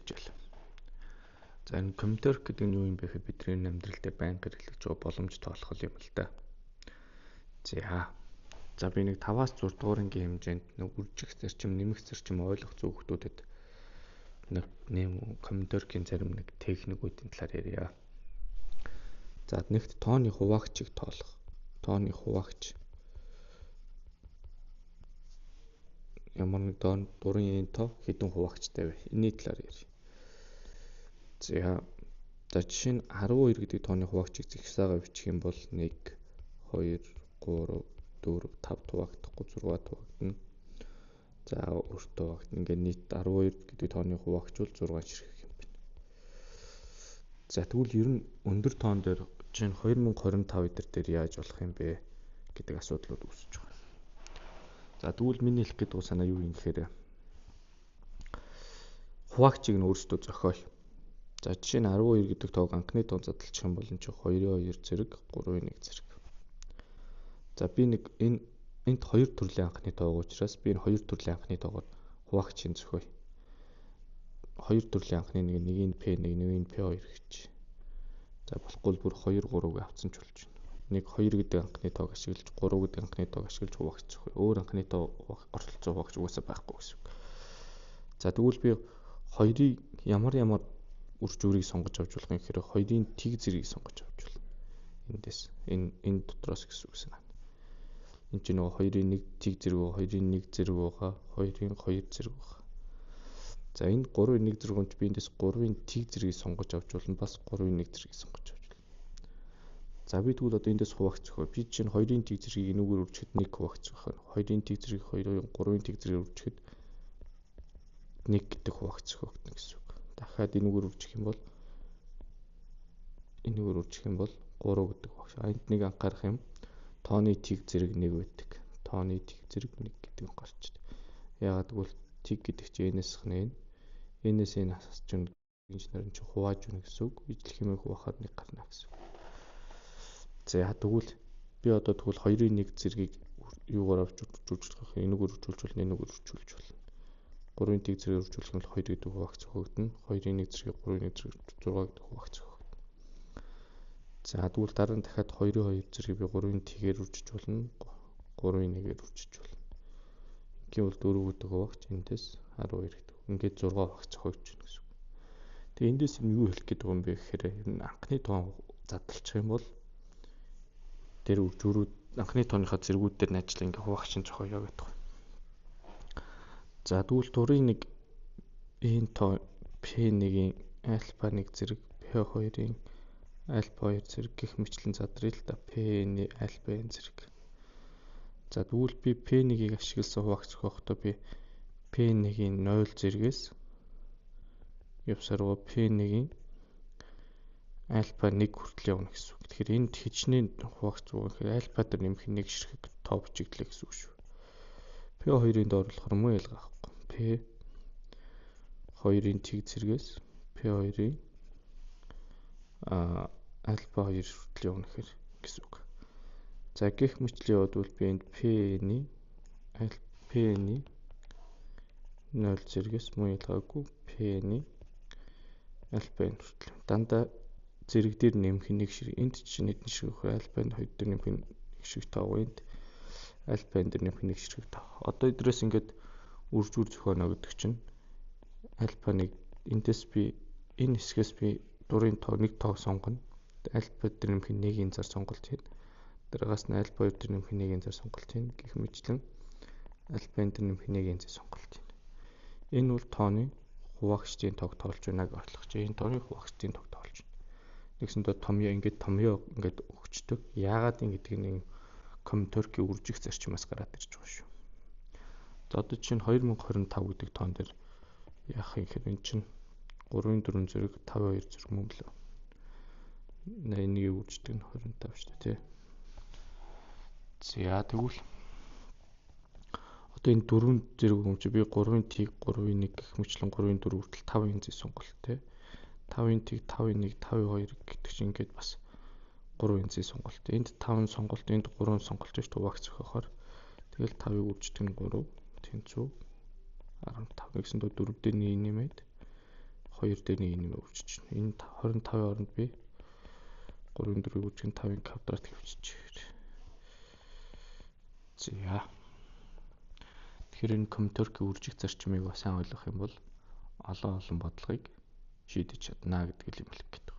хичээл. За энэ компьютер гэдэг нь юу юм бэ гэхээр бидний амьдрал дээр байнга хэрэглэж байгаа боломж тоолох юм л да. За би нэг 5-аас 6 дугааргийн хэмжээнд нэг үржих зарчим, нэмэх зарчим ойлгох зөвхөдүүдэд нэг компьютерийн зарим нэг техникүүдийн талаар ярья. За нэгт тооны хуваагчийг тоолох. Тооны хуваагч ямар нэг дурын тоо хэдэн хуваагчтай вэ? Энэний талаар ярья. За жишээ нь 12 гэдэг тооны хуваагчийг зэгсаагаар бичих юм бол 1, 2, 3, 4, 5 хуваагдахгүй 6 хуваагдана. За өөртөө хуваагдана. Ингээд нийт 12 гэдэг тооны хуваагч бол 6 ширхэг юм байна. За тэгвэл ер нь өндөр тоон дээр жишээ нь 2025 дээр яаж болох юм бэ гэдэг асуудлууд үүсэж байгаа. За тэгвэл миний хэлэх гэдэг санаа юу юм гэхээр хуваагчийг нь өөрсдөө зохиоё. За жишээ нь 12 гэдэг тоог анхны тоон задлчих юм бол энэ чинь 2-2 зэрэг 3-1 зэрэг. За би нэг энд хоёр төрлийн анхны тоог учраас би энэ хоёр төрлийн анхны тоогоор хуваагчийн зохиоё. Хоёр төрлийн анхны нэг нь P1, нэг нь P2 гэж. За болохгүй бүр 2, 3-ыг авсан ч болж байна. Нэг 2 гэдэг анхны тоог ашиглаж 3 гэдэг анхны тоог ашиглаж хуваагч зохиоё. Өөр анхны тоо оролцоо хуваагч угаасаа байхгүй гэсэн үг. За тэгвэл би хоёрыг ямар үрж үрийг сонгож авч болох юм гэхээр хоёрын тэг зэргийг сонгож авч болно. Эндээс энэ дотроос гэсэн үг санаа. Энд чинь нөгөө хоёрын нэг тэг зэрэг, хоёрын нэг зэрэг байгаа, хоёрын хоёр зэрэг байгаа. За энэ 3-ын 1 зэрэгч би эндээс 3-ын тэг зэргийг сонгож авч болно. Бас 3-ын 1 зэргийг сонгож авч болно. За би тэгвэл одоо эндээс хуваагч зохио. Би чинь 2-ын тэг зэргийг энүүгээр үржихэд 1 хуваагч зохионо. 2-ийн тэг зэргийг 2-ын 3-ын тэг зэргээр үржихэд 1 гэдэг хуваагч зохиогдно гэсэн үг. Дахиад энүүгээр үржих юм бол 3 гэдэг багш. Энд нэг анхаарах юм. Тооны тэг зэрэг 1 байдаг. Тооны тэг зэрэг 1 гэдэг нь гарч ид. Яагаад гэвэл тэг гэдэг чинь энэс хнэ. Энэс энэ асч чинь инженер нь хувааж өгнө гэсэн үг. Ижил хэмээх хуваахаар 1 гарна гэсэн үг. За тэгвэл би одоо 2-ын 1 зэргийг юугаар авч үржүүлж болох юм? Энүүгээр үржүүлж болно, энүүгээр үржүүлж болно. 3-ын тэг зэрэг үржүүлэх юм бол 2 гэдэг хуваагч зохиогдно. 2-ын 1 зэрэг 3-ын 1 зэрэг 6 гэдэг хуваагч зохиогдно. За тэгвэл дараа нь дахиад 2-ын 2 зэргийг би 3-ын тэгээр үржиж болно. 3-ын 1-ээр үржиж болно. Ингийн бол 4 гэдэг хуваагч эндээс 12 гэдэг. Ингээд 6 хуваагч зохиогдож байна гэсэн үг. Тэгээ эндээс юу хэлэх гээд байгаа юм бэ гэхээр анхны тоон задлчих юм бол тэр үржүүрүүд анхны тооныхаа зэргүүд дээр нь ажил ингээ хуваагчийн зохиоё гэдэг. За тэгвэл дурын нэг энэ тоо P1-ийн альфа 1 зэрэг P2-ийн альфа 2 зэрэг гэх мэтлэн задрыг л да P1 альфа n зэрэг. За тэгвэл би P1-ийг ашигласан хуваагч зохиохдоо би P1-ийн 0 зэрэгээс явсараа P1-ийн альфа 1 хүртэл явна гэсэн үг. Тэгэхээр энд хичнээн хуваагч зохиох гэхээр альфа дээр нэмэх 1 ширхэг тоо бичигдлээ гэсэн үг шүү. P2-ийн доор болохоор муу ялгаа авахгүй. P2-ийн тэг зэрэгээс P2-ийн альфа 2 хүртэл явна гэсэн үг. За гэх мэтлэн явбал би энд P-ний 0 зэрэгээс муу ялгаагүй P-ний альфа n хүртэл. Дандаа зэрэг дээр нэмэх 1 ширхэг. Энд чинь хэдэн ширхэг вэ? Альфа n 2 дээр нэмэх 1 ширхэг тав. Энд альфа n дээр нэмэх 1 ширхэг тав. Одоо эдрээс ингээд үржүүр зохионо гэдэг чинь альфа 1 эндээс би энэ хэсгээс би дурын тоо 1 тоог сонгоно. Альфа дээр нэмэх 1-ийн зар сонголт хийн. Дараагаас нь альфа 2 дээр нэмэх 1-ийн зар сонголт хийн. Гэх мэтлэн альфа n дээр нэмэх 1-ийн зар сонголт хийн. Энэ бол тооны хуваагчдын тоог тоолж байна гэж ойлгож байна. Энэ тооны хуваагчдын тоог тоолж байна. Нэгсэндээ томьёо ингээд өгчдөг. Яагаад ингэдэг нэг компьютерийн үржих зарчмаас гараад ирж байгаа шүү. За одоо чинь 2025 гэдэг тоон дээр яах юм гэхээр эн чинь 3-ын 4 зэрэг 5-2 зэрэг мөн лөө. Энийг үрждэг нь 25 шүү дээ, тий. За тэгвэл одоо энэ 4 зэрэг юм чи би 3-ын тэг 3-ын 1 гэх мэтлэн 3-ын 4 хүртэл 5-ын зэ сонголт, тий. 5-ын тэг 5-ын 1 5-ын 2 гэдэг чинь ингээд бас 3-ын зэ сонголт. Энд 5 сонголт, энд 3 сонголт гэж хуваагч зохиохоор тэгэл 5-ыг үрждэг нь 3 тэнцүү 15 гэсэн дөө 4 дээр нэмээд 2 дээр нэг өвчиж байна. Энэ 25-ын оронд би 3-4 үржин 5-ын квадрат хөвчиж. За. Тэгэхээр энэ компьютерийн үржих зарчмыг сайн ойлгох юм бол олон бодлогыг шийдэж чадна гэдэг юм л гэдэг.